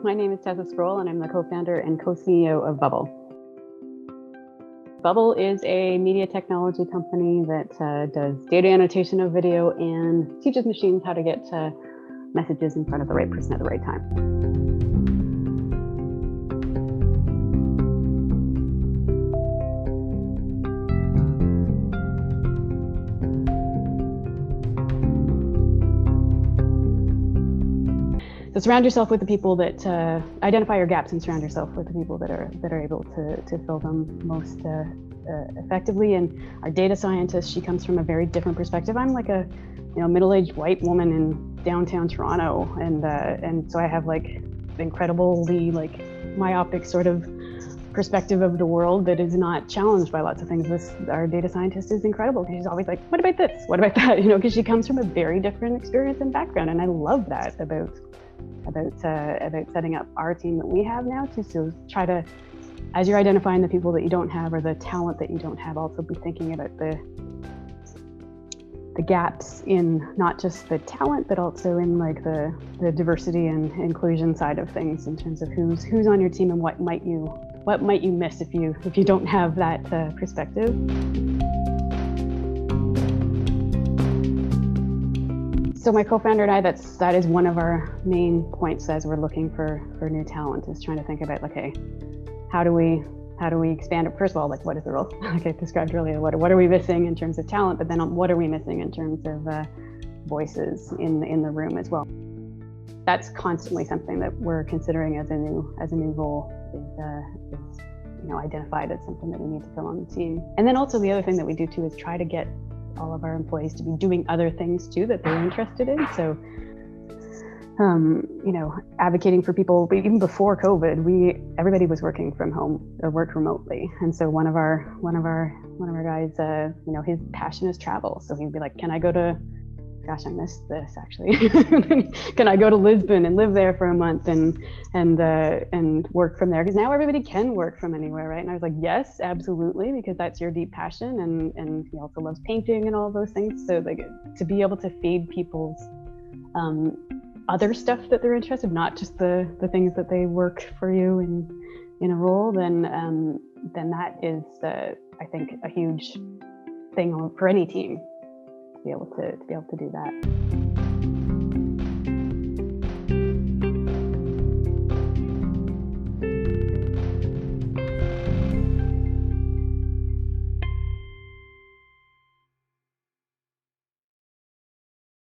My name is Tessa Sproule and I'm the co-founder and co-CEO of Vubble. Vubble is a media technology company that does data annotation of video and teaches machines how to get messages in front of the right person at the right time. So surround yourself with the people that identify your gaps and surround yourself with the people that are able to fill them most effectively. And our data scientist, she comes from a very different perspective. I'm like a middle-aged white woman in downtown Toronto, and so I have like incredibly myopic sort of perspective of the world that is not challenged by lots of things. Our data scientist is incredible because she's always like, what about this? What about that? Because she comes from a very different experience and background, and I love that about setting up our team that we have now to try to, as you're identifying the people that you don't have or the talent that you don't have, also be thinking about the gaps in not just the talent, but also in like the diversity and inclusion side of things in terms of who's on your team and what might you miss if you don't have that perspective. So my co-founder and I, that is one of our main points as we're looking for new talent, is trying to think about okay, how do we expand it? First of all, what is the role? Like I described earlier, what are we missing in terms of talent, but then what are we missing in terms of voices in the room as well? That's constantly something that we're considering as a new role is identified as something that we need to fill on the team. And then also the other thing that we do too is try to get all of our employees to be doing other things too that they're interested in. So, advocating for people. But even before COVID, everybody was working from home or worked remotely. And so one of our guys, his passion is travel. So he'd be like, "Can I go to? Gosh, I missed this actually. Can I go to Lisbon and live there for a month and work from there? Because now everybody can work from anywhere, right?" And I was like, "Yes, absolutely," because that's your deep passion, and he also loves painting and all those things. So to be able to feed people's other stuff that they're interested in, not just the things that they work for you in a role, then that is I think a huge thing for any team to be able to do that.